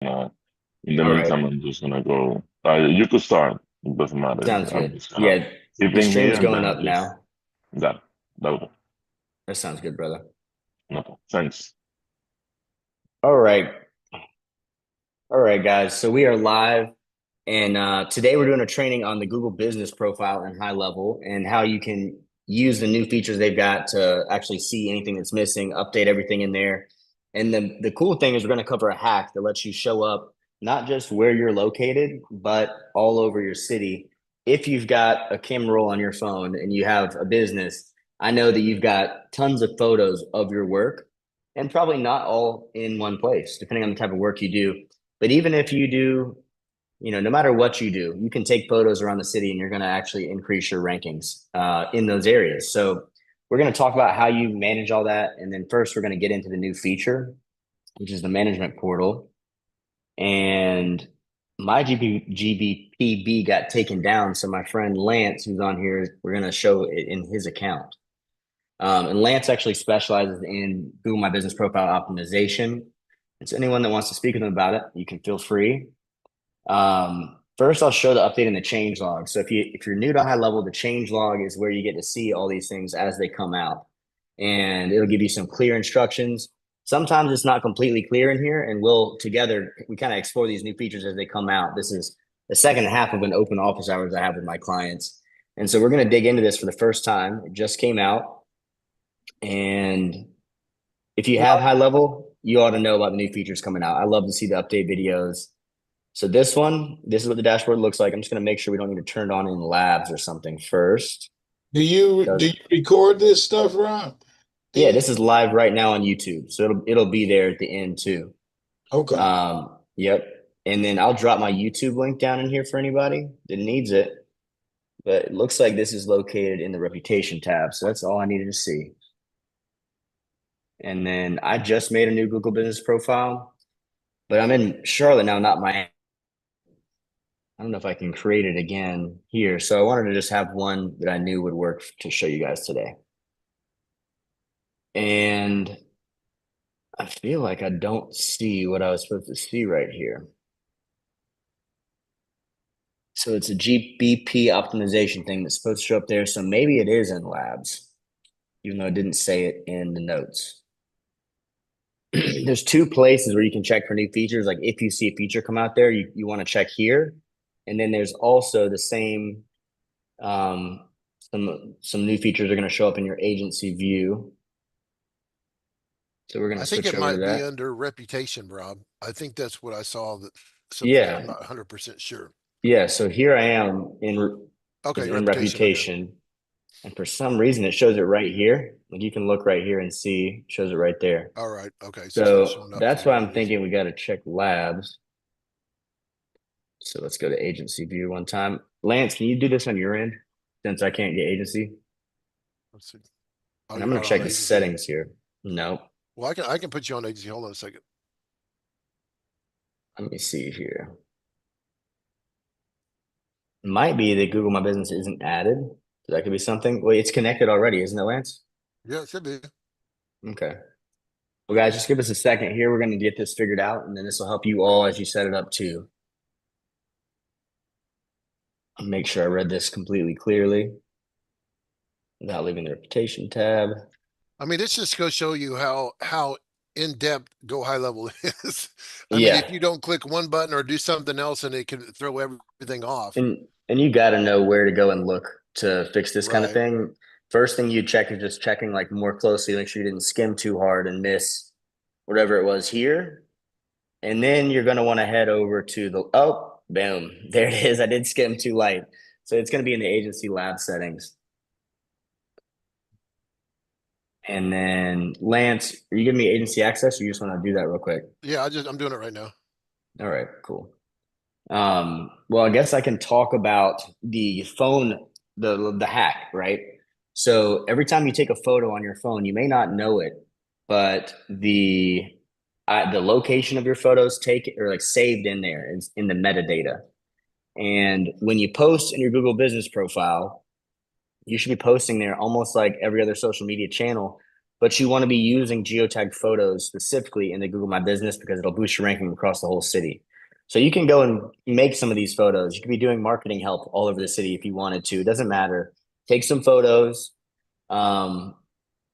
Uh, in the All right. meantime, I'm just gonna go. You could start. It doesn't matter. Sounds I'm good. just gonna Yeah, keep the in here stream's and going then up just now. that. That will. That sounds good, brother. Okay. Thanks. All right. All right, guys. So we are live, and today we're doing a training on the Google Business Profile and high level and how you can use the new features they've got to actually see anything that's missing, update everything in there. And the cool thing is we're going to cover a hack that lets you show up not just where you're located, but all over your city. If you've got a camera roll on your phone and you have a business, I know that you've got tons of photos of your work and probably not all in one place, depending on the type of work you do. But even if you do, no matter what you do, you can take photos around the city and you're going to actually increase your rankings in those areas. So we're going to talk about how you manage all that. And then first, we're going to get into the new feature, which is the management portal. And my GBPB got taken down. So my friend Lance, who's on here, we're going to show it in his account. And Lance actually specializes in Google My Business Profile optimization. And so anyone that wants to speak with him about it, you can feel free. First, I'll show the update in the change log. So if you're new to high level, the change log is where you get to see all these things as they come out, and it'll give you some clear instructions. Sometimes it's not completely clear in here, and we kind of explore these new features as they come out. This is the second half of an open office hours I have with my clients, and so we're going to dig into this for the first time. It just came out, and if you have high level, you ought to know about the new features coming out. I love to see the update videos. So this is what the dashboard looks like. I'm just going to make sure we don't need to turn it on in labs or something first. Do you record this stuff, Rob? Yeah, Yeah. this is live right now on YouTube, so it'll be there at the end too. Okay. Yep. And then I'll drop my YouTube link down in here for anybody that needs it. But it looks like this is located in the reputation tab, so that's all I needed to see. And then I just made a new Google Business Profile, but I'm in Charlotte now, not Miami. I don't know if I can create it again here. So I wanted to just have one that I knew would work to show you guys today. And I feel like I don't see what I was supposed to see right here. So it's a GBP optimization thing that's supposed to show up there. So maybe it is in labs, even though it didn't say it in the notes. There's two places where you can check for new features. Like if you see a feature come out there, you want to check here. And then there's also the same some new features are going to show up in your agency view. So we're going I to think switch it over to might be that. under reputation, Rob. I think that's what I saw that something, I'm Yeah. not 100% sure. Yeah. So here I am Okay, in reputation. Okay. reputation. And for some reason it shows it right here. Like you can look right here and see, it shows it right there. All right. Okay. So it's not So showing up for that's why whatever I'm reason. thinking we got to check labs. So let's go to agency view one time. Lance, can you do this on your end since I can't get agency? Let's see. Oh, And I'm you're going not to on check the agency? settings here. Nope. Well, I can put you on agency. Hold on a second. Let me see here. It might be that Google My Business isn't added. That could be something. Well, it's connected already, isn't it, Lance? Yeah, it should be. Okay. Well, guys, just give us a second here. We're going to get this figured out, and then this will help you all as you set it up too. Make sure I read this completely clearly without leaving the reputation tab. I mean, this just goes show you how in depth Go High Level is. I mean, Yeah, if you don't click one button or do something else, and it can throw everything off. and you got to know where to go and look to fix this kind of Right. thing. First thing you check is just checking like more closely, make sure you didn't skim too hard and miss whatever it was here. And then you're going to want to head over to boom, there it is. I did skim too light. So it's going to be in the agency lab settings. And then Lance, are you giving me agency access or you just want to do that real quick? Yeah. I'm doing it right now. All right, cool. Well, I guess I can talk about the phone, the hack, right? So every time you take a photo on your phone, you may not know it, but the location of your photos take or like saved in there is in the metadata. And when you post in your Google Business Profile, you should be posting there almost like every other social media channel. but you want to be using geotagged photos specifically in the Google My Business because it'll boost your ranking across the whole city. So you can go and make some of these photos. You could be doing marketing help all over the city if you wanted to. It doesn't matter. Take some photos. And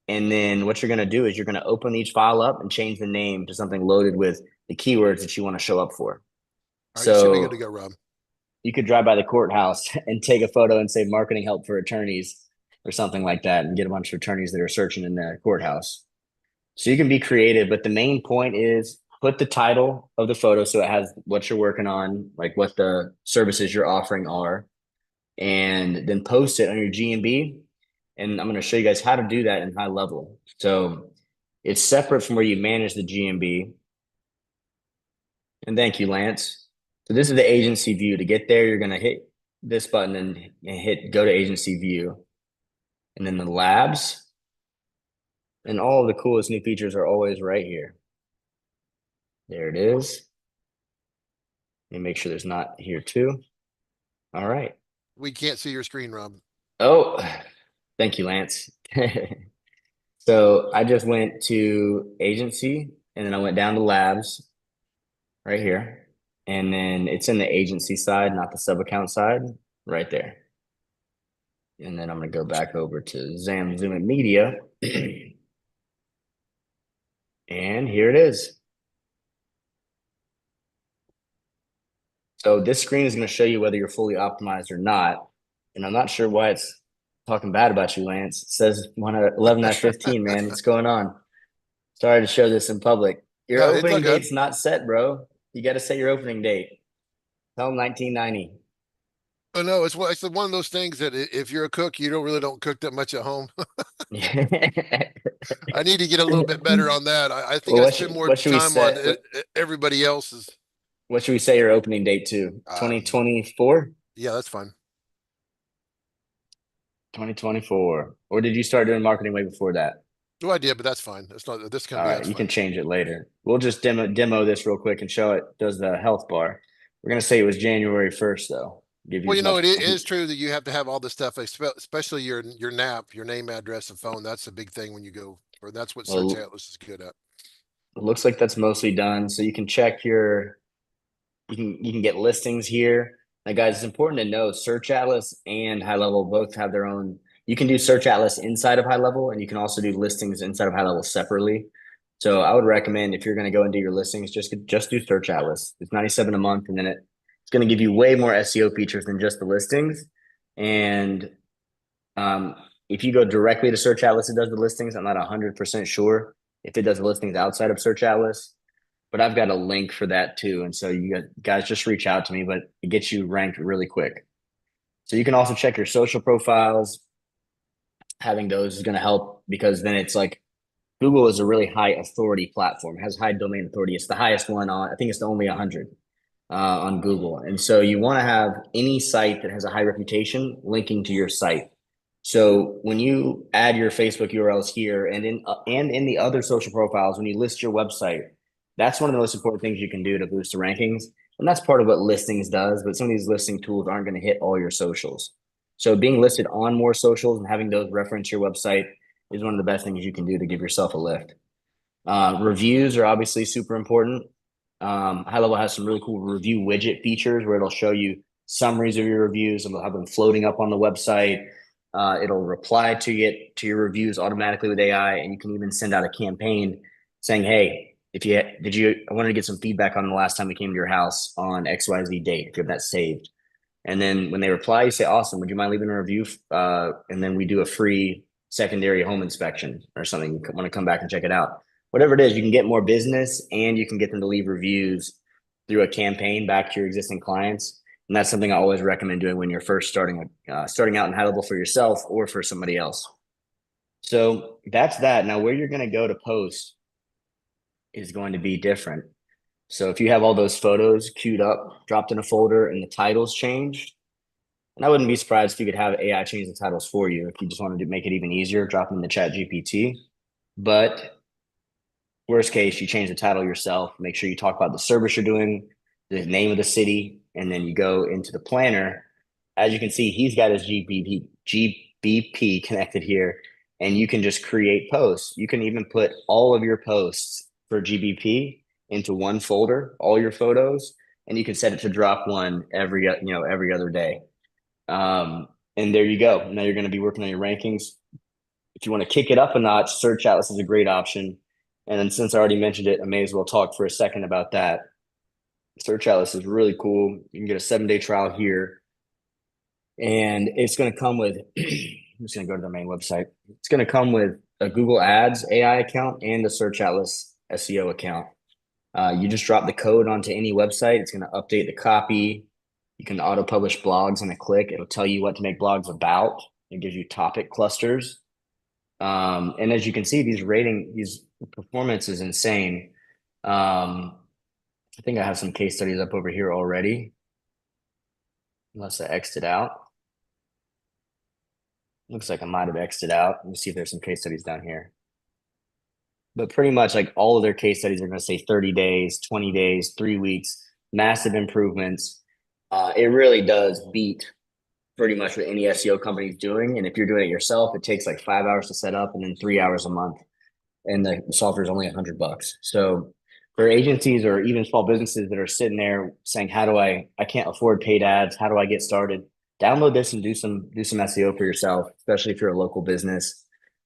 then what you're going to do is you're going to open each file up and change the name to something loaded with the keywords that you want to show up for. All right, you should be good to So go, Rob. you could drive by the courthouse and take a photo and say marketing help for attorneys or something like that and get a bunch of attorneys that are searching in the courthouse. So you can be creative, but the main point is put the title of the photo so it has what you're working on, like what the services you're offering are, and then post it on your GMB. And I'm going to show you guys how to do that in high level. So it's separate from where you manage the GMB. And thank you, Lance. So this is the agency view. To get there, you're going to hit this button and hit go to agency view. And then the labs. And all of the coolest new features are always right here. There it is. Let me make sure there's not here too. All right. We can't see your screen, Rob. Oh, thank you, Lance. So I just went to agency and then I went down to labs right here. And then it's in the agency side, not the sub account side, right there. And then I'm going to go back over to Zoom and Media. And here it is. So this screen is going to show you whether you're fully optimized or not. And I'm not sure why it's talking bad about you, Lance. It says 11 out of 15, man. What's going on? Sorry to show this in public. Your No, it's opening all good. date's not set, bro. You got to set your opening date. Tell them 1990. Oh no, it's one of those things that if you're a cook, you don't cook that much at home. I need to get a little bit better on that. I think Well, I spend more what should we time on set? everybody else's. What should we say your opening date to? 2024? Yeah, that's fine. 2024. Or did you start doing marketing way before that? No idea, but that's fine. That's not this All company. right, That's you fine. can change it later. We'll just demo this real quick and show it does the health bar. We're gonna say it was January 1st though. Give you Well, as you know, much. it is true that you have to have all this stuff, especially your NAP, your name, address, and phone. That's a big thing when you go, or that's what Search Well, Atlas is good at. it looks like that's mostly done. So you can check your you can get listings here. Now, guys, it's important to know Search Atlas and High Level both have their own. You can do Search Atlas inside of High Level, and you can also do listings inside of High Level separately. So I would recommend if you're going to go and do your listings, just do Search Atlas. It's 97 a month, and then it's going to give you way more SEO features than just the listings. And if you go directly to Search Atlas, it does the listings. I'm not 100% sure if it does the listings outside of Search Atlas, but I've got a link for that too. And so you guys just reach out to me, but it gets you ranked really quick. So you can also check your social profiles. Having those is going to help because then it's like Google is a really high authority platform, has high domain authority. It's the highest one on, I think it's the only 100 on Google. And so you want to have any site that has a high reputation linking to your site. So when you add your Facebook URLs here and in the other social profiles, when you list your website, that's one of the most important things you can do to boost the rankings. And that's part of what listings does, but some of these listing tools aren't going to hit all your socials. So being listed on more socials and having those reference your website is one of the best things you can do to give yourself a lift. Reviews are obviously super important. High Level has some really cool review widget features where it'll show you summaries of your reviews and they'll have them floating up on the website. It'll reply to your reviews automatically with AI, and you can even send out a campaign saying, "Hey, I wanted to get some feedback on the last time we came to your house on XYZ date. If you have that saved." And then when they reply, you say, "Awesome, would you mind leaving a review?" And then we do a free secondary home inspection or something. You want to come back and check it out. Whatever it is, you can get more business and you can get them to leave reviews through a campaign back to your existing clients. And that's something I always recommend doing when you're first starting out in High Level for yourself or for somebody else. So that's that. Now, where you're going to go to post is going to be different. So if you have all those photos queued up, dropped in a folder, and the titles changed, and I wouldn't be surprised if you could have AI change the titles for you if you just wanted to make it even easier, drop them in the chat GPT. But worst case, you change the title yourself. Make sure you talk about the service you're doing, the name of the city, and then you go into the planner. As you can see, he's got his GBP connected here. and you can just create posts. You can even put all of your posts for GBP into one folder, all your photos, and you can set it to drop one every other day. And there you go. Now you're going to be working on your rankings. If you want to kick it up a notch, Search Atlas is a great option. And then since I already mentioned it, I may as well talk for a second about that. Search Atlas is really cool. You can get a 7-day trial here. And it's going to come with, I'm just going to go to the main website. It's going to come with a Google Ads AI account and a Search Atlas SEO account. You just drop the code onto any website. It's going to update the copy. You can auto-publish blogs in a click. It'll tell you what to make blogs about. It gives you topic clusters. And as you can see, these performance is insane. I think I have some case studies up over here already, unless I X'd it out. Looks like I might have X'd it out. Let me see if there's some case studies down here. But pretty much like all of their case studies are going to say 30 days, 20 days, 3 weeks, massive improvements. It really does beat pretty much what any SEO company is doing. And if you're doing it yourself, it takes like 5 hours to set up and then 3 hours a month. And the software is only $100. So for agencies or even small businesses that are sitting there saying, I can't afford paid ads. How do I get started? Download this and do some SEO for yourself, especially if you're a local business.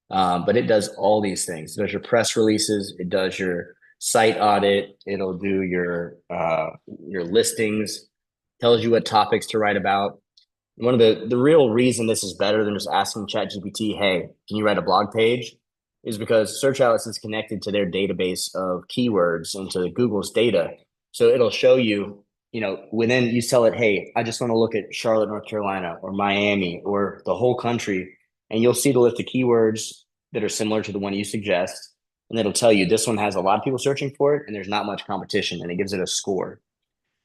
But it does all these things. It does your press releases. It does your site audit. It'll do your listings, tells you what topics to write about. One of the real reason this is better than just asking ChatGPT, hey, can you write a blog page? Is because Search Atlas is connected to their database of keywords into Google's data. So it'll show you, within you tell it, hey, I just want to look at Charlotte, North Carolina, or Miami, or the whole country. And you'll see the list of keywords that are similar to the one you suggest. And it'll tell you this one has a lot of people searching for it, and there's not much competition, and it gives it a score.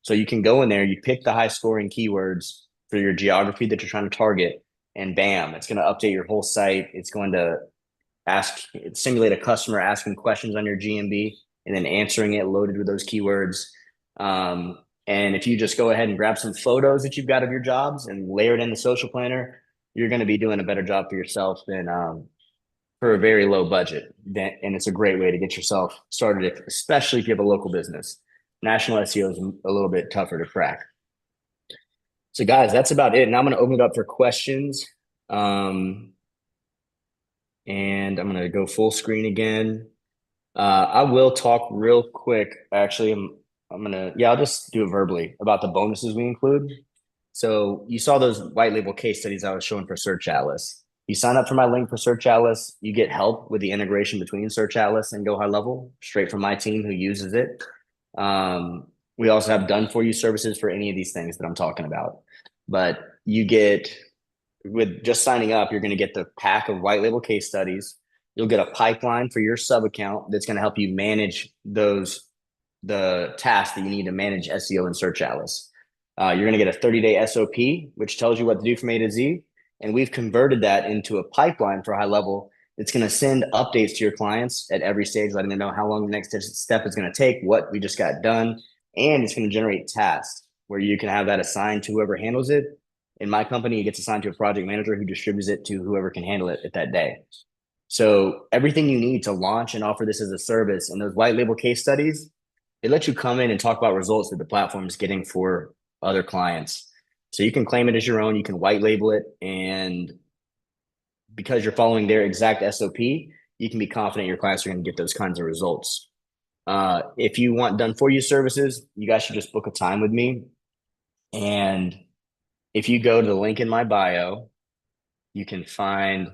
So you can go in there, you pick the high scoring keywords for your geography that you're trying to target, and bam, it's going to update your whole site. It's going to simulate a customer asking questions on your GMB and then answering it loaded with those keywords. And if you just go ahead and grab some photos that you've got of your jobs and layer it in the social planner, you're going to be doing a better job for yourself than for a very low budget. And it's a great way to get yourself started, especially if you have a local business. National SEO is a little bit tougher to crack. So guys, that's about it. Now I'm going to open it up for questions. And I'm going to go full screen again. I will talk real quick. Actually, I'll just do it verbally about the bonuses we include. So you saw those white label case studies I was showing for Search Atlas. You sign up for my link for Search Atlas, you get help with the integration between Search Atlas and Go High Level straight from my team who uses it. We also have done for you services for any of these things that I'm talking about. But you get, with just signing up, you're going to get the pack of white label case studies. You'll get a pipeline for your sub account that's going to help you manage the tasks that you need to manage SEO and Search Atlas. You're going to get a 30-day SOP, which tells you what to do from A to Z. And we've converted that into a pipeline for High Level. It's going to send updates to your clients at every stage, letting them know how long the next step is going to take, what we just got done. And it's going to generate tasks where you can have that assigned to whoever handles it. In my company, it gets assigned to a project manager who distributes it to whoever can handle it at that day. So everything you need to launch and offer this as a service, and those white label case studies, it lets you come in and talk about results that the platform is getting for other clients. So you can claim it as your own, you can white label it, and because you're following their exact SOP, you can be confident your clients are going to get those kinds of results. If you want done for you services, you guys should just book a time with me. And if you go to the link in my bio, you can find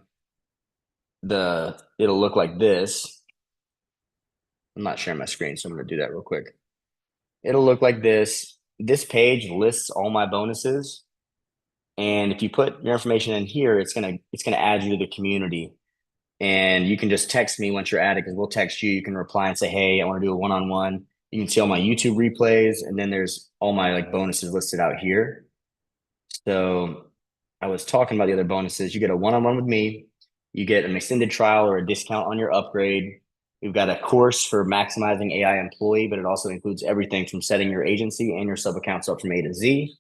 it'll look like this. I'm not sharing my screen, so I'm going to do that real quick. It'll look like this. This page lists all my bonuses. And if you put your information in here, it's gonna add you to the community. And you can just text me once you're added, because we'll text you. You can reply and say, hey, I want to do a one-on-one. You can see all my YouTube replays, and then there's all my bonuses listed out here. So I was talking about the other bonuses. You get a one-on-one with me. You get an extended trial or a discount on your upgrade. We've got a course for maximizing AI employee, but it also includes everything from setting your agency and your sub accounts up from A to Z.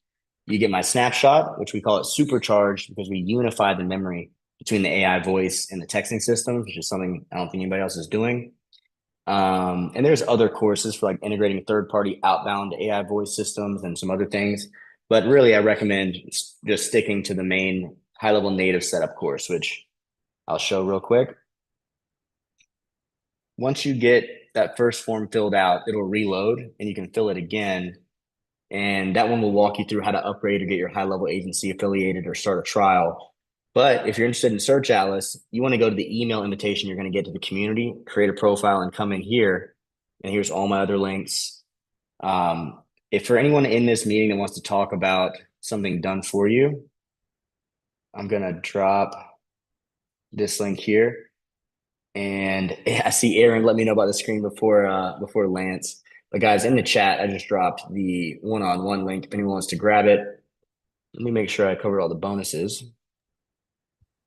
You get my snapshot, which we call it supercharged, because we unify the memory between the AI voice and the texting systems, which is something I don't think anybody else is doing. And there's other courses for like integrating third-party outbound AI voice systems and some other things. But really, I recommend just sticking to the main high-level native setup course, which I'll show real quick. Once you get that first form filled out, it'll reload and you can fill it again. And that one will walk you through how to upgrade or get your high-level agency affiliated or start a trial. But if you're interested in Search Atlas, you want to go to the email invitation you're going to get to the community, create a profile, and come in here. And here's all my other links. If for anyone in this meeting that wants to talk about something done for you, I'm going to drop this link here. And I see Aaron let me know about the screen before Lance. But guys, in the chat, I just dropped the one-on-one link if anyone wants to grab it. Let me make sure I covered all the bonuses.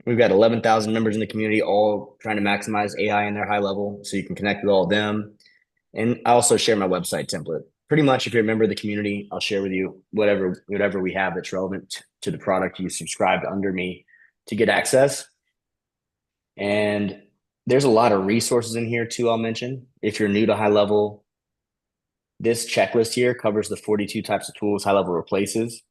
We've got 11,000 members in the community, all trying to maximize AI in their high level, so you can connect with all of them. And I also share my website template. Pretty much, if you're a member of the community, I'll share with you whatever we have that's relevant to the product you subscribed under me to get access. And there's a lot of resources in here too, I'll mention. If you're new to high level, this checklist here covers the 42 types of tools high level replaces. If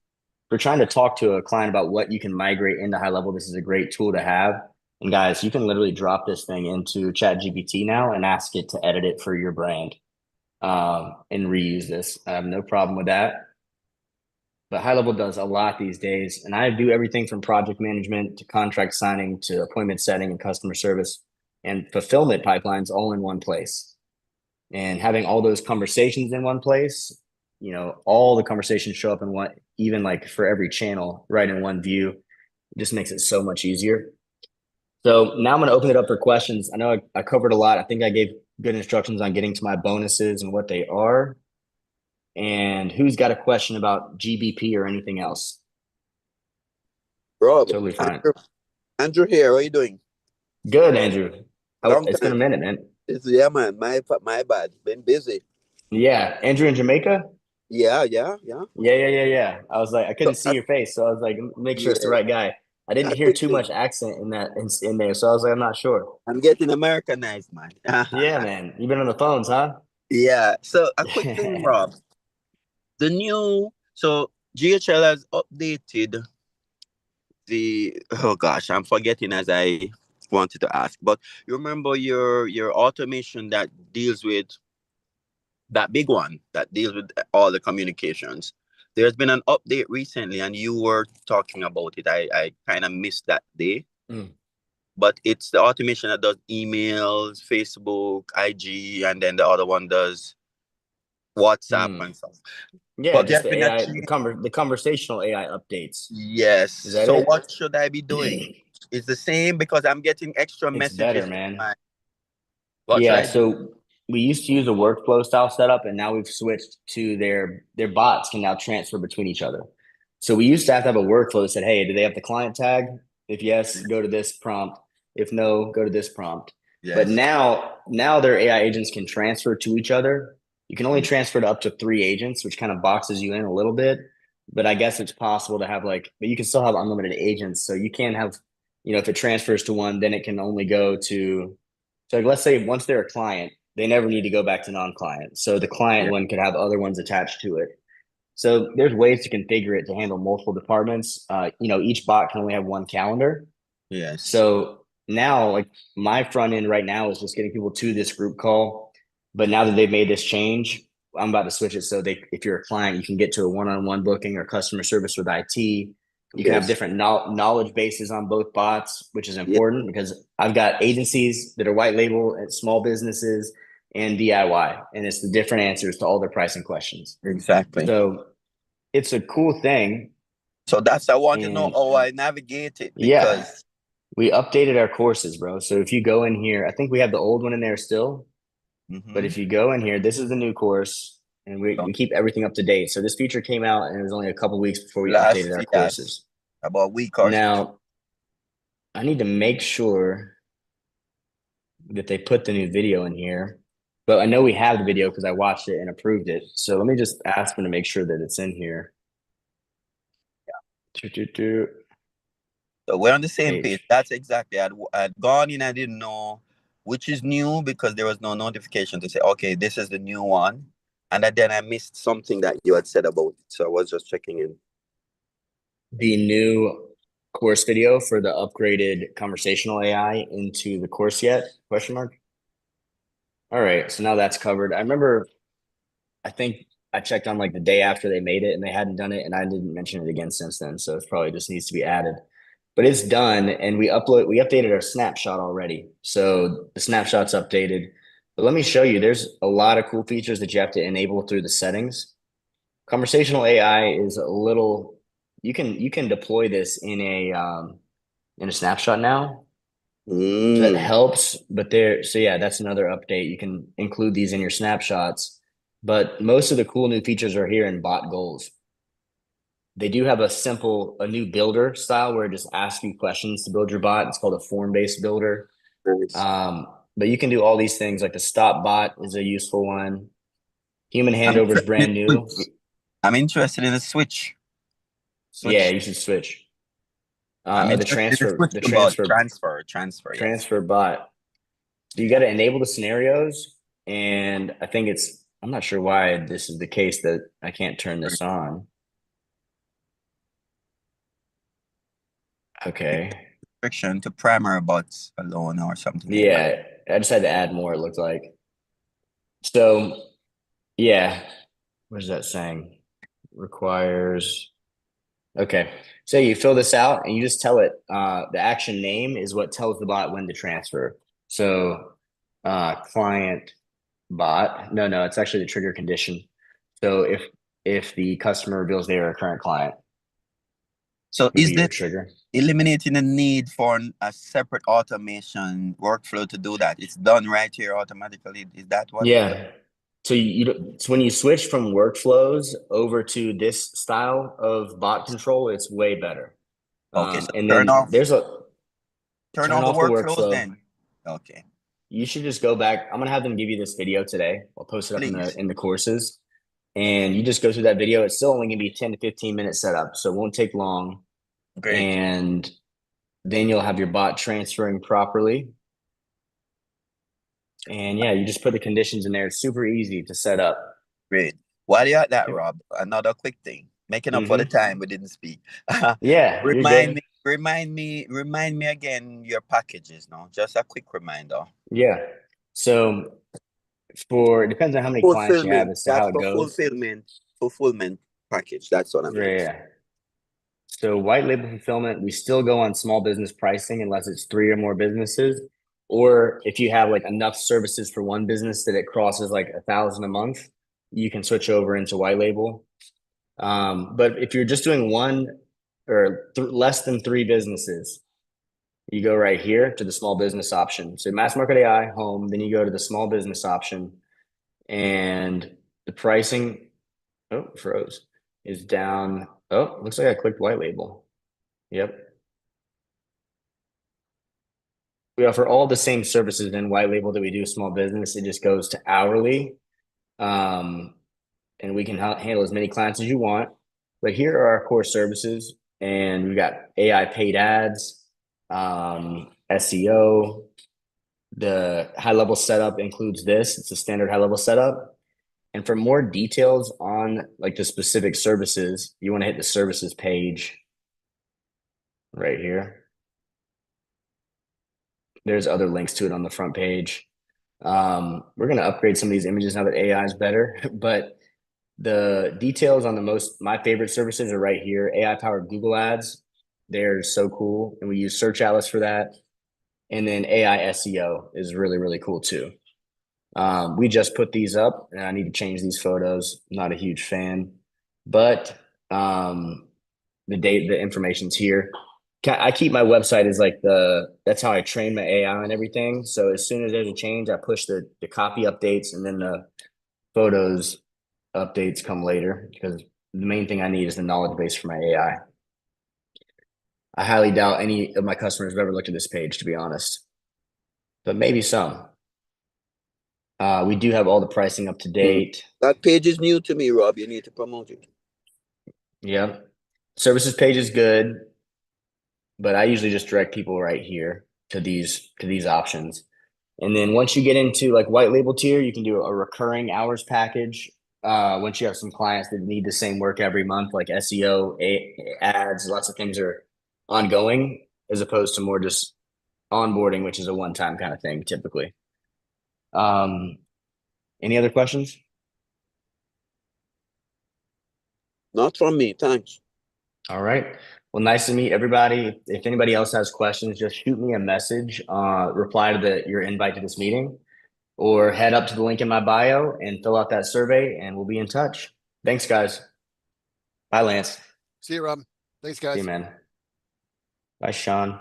you're trying to talk to a client about what you can migrate into high level, this is a great tool to have. And guys, you can literally drop this thing into ChatGPT now and ask it to edit it for your brand and reuse this. I have no problem with that. But high level does a lot these days. And I do everything from project management to contract signing to appointment setting and customer service and fulfillment pipelines all in one place. And having all those conversations in one place, all the conversations show up in one, even like for every channel, right in one view. It just makes it so much easier. So now I'm going to open it up for questions. I know I covered a lot. I think I gave good instructions on getting to my bonuses and what they are. And who's got a question about GBP or anything else? Rob, Totally fine. Andrew here. How are you doing? Good, Andrew. Long It's been a time. minute, man. Yeah, man. My bad. Been busy. Yeah, Andrew in Jamaica. Yeah. Yeah. I was like, I So couldn't see your face, so I was like, make sure it's the yeah, right guy. I didn't I hear will too do. much accent in there, so I was like, I'm not sure. I'm getting Americanized, man. Yeah, man, you've been on the phones, huh? Yeah. So a quick thing, Rob. So GHL has updated oh gosh, I'm forgetting as I wanted to ask, but you remember your automation that deals with that big one that deals with all the communications. There's been an update recently, and you were talking about it. I kind of missed that day, but it's the automation that does emails, Facebook, IG, and then the other one does WhatsApp and stuff. Yeah, But just there's the been a AI, change. the conversational AI updates. Yes. Is that So it? what should I be doing? It's the same because I'm getting extra It's better, messages. man. What should Yeah, I do? so we used to use a workflow style setup, and now we've switched to their bots can now transfer between each other. So we used to have a workflow that said, "Hey, do they have the client tag? If yes, go to this prompt. If no, go to this prompt." But Yes. now their AI agents can transfer to each other. You can only transfer to up to 3 agents, which kind of boxes you in a little bit. But I guess it's possible to have but you can still have unlimited agents. So you can have, if it transfers to one, then it can only go to. So like, let's say once they're a client, they never need to go back to non-client. So the client Yeah. one could have other ones attached to it. So there's ways to configure it to handle multiple departments. Each bot can only have one calendar. Yes. So now, like my front end right now is just getting people to this group call. But now that they've made this change, I'm about to switch it so if you're a client, you can get to a one-on-one booking or customer service with IT. You can have Yes. different knowledge bases on both bots, which is Yeah. important because I've got agencies that are white label and small businesses and DIY, and it's the different answers to all their pricing questions. Exactly. So it's a cool thing. So I want to know And how I navigate it yeah, because we updated our courses, bro. So if you go in here, I think we have the old one in there still. But if you go in here, this is the new course, and we keep everything up to date. So this feature came out, and it was only a couple weeks before we last updated our year, courses. about a week or so. Now, I need to make sure that they put the new video in here. But I know we have the video because I watched it and approved it. So let me just ask them to make sure that it's in here. Yeah. So we're on the same Page. page. That's exactly. I'd gone in. I didn't know which is new because there was no notification to say, okay, this is the new one. And then I missed something that you had said about it. So I was just checking in. The new course video for the upgraded conversational AI into the course yet? Question mark. All right, so now that's covered. I remember, I think I checked on like the day after they made it and they hadn't done it, and I didn't mention it again since then. So it probably just needs to be added. But it's done, and we updated our snapshot already. So the snapshot's updated. But let me show you, there's a lot of cool features that you have to enable through the settings. Conversational AI is a little, you can deploy this in a snapshot now. So that helps, but so yeah, that's another update. You can include these in your snapshots, but most of the cool new features are here in bot goals. They do have a new builder style where it just asks you questions to build your bot. It's called a form-based builder. Nice. But you can do all these things, like the stop bot is a useful one. Human handover is brand new. I'm interested in the switch. Yeah, you should switch. The transfer bot. So you got to enable the scenarios, and I think I'm not sure why this is the case that I can't turn this on. Okay. Restriction to primary bots alone or something. Yeah, I just had to add more, it looked like. So, yeah. What is that saying? Requires. Okay. So you fill this out and you just tell it the action name is what tells the bot when to transfer. So, client bot. No, it's actually the trigger condition. So if the customer reveals they are a current client. So is this trigger eliminating the need for a separate automation workflow to do that? It's done right here automatically. Is that what? Yeah. So when you switch from workflows over to this style of bot control, it's way better. Okay, so and turn then off turn off the workflow then. Okay. You should just go back. I'm gonna have them give you this video today. I'll post it up in the courses, and you just go through that video. It's still only gonna be 10 to 15 minute setup, so it won't take long. Great. And then you'll have your bot transferring properly. And yeah, you just put the conditions in there. It's super easy to set up. Great. While you're at that, Rob, another quick thing. Making up for the time we didn't speak. Yeah. Remind me again your packages now. Just a quick reminder. Yeah. So it depends on how many clients you have as to how it goes. Fulfillment package. That's what I mean. Yeah. So white label fulfillment, we still go on small business pricing unless it's 3 or more businesses, or if you have like enough services for one business that it crosses like 1,000 a month, you can switch over into white label. But if you're just doing one or less than 3 businesses, you go right here to the small business option. So mass market AI, home, then you go to the small business option, and the pricing, froze, is down. Oh, looks like I clicked white label. Yep. We offer all the same services in white label that we do small business. It just goes to hourly. And we can handle as many clients as you want. But here are our core services. And we got AI paid ads, SEO. The high level setup includes this. It's a standard high level setup. And for more details on like the specific services, you want to hit the services page right here. There's other links to it on the front page. We're going to upgrade some of these images now that AI is better, but the details on my favorite services are right here. AI powered Google ads. They're so cool. And we use Search Atlas for that. And then AI SEO is really, really cool too. We just put these up and I need to change these photos. I'm not a huge fan, but the information's here. I keep my website as like that's how I train my AI and everything. So as soon as there's a change, I push the copy updates, and then the photos updates come later, because the main thing I need is the knowledge base for my AI. I highly doubt any of my customers have ever looked at this page, to be honest, but maybe some. We do have all the pricing up to date. That page is new to me, Rob. You need to promote it. Yeah. Services page is good. but I usually just direct people right here to these options. And then once you get into like white label tier, you can do a recurring hours package. Once you have some clients that need the same work every month, like SEO, ads, lots of things are ongoing, as opposed to more just onboarding, which is a one-time kind of thing typically. Any other questions? Not from me, thanks. All right. Well, nice to meet everybody. If anybody else has questions, just shoot me a message, reply to your invite to this meeting, or head up to the link in my bio and fill out that survey, and we'll be in touch. Thanks, guys. Bye, Lance. See you, Rob. Thanks, See guys. you, man. Bye, Sean.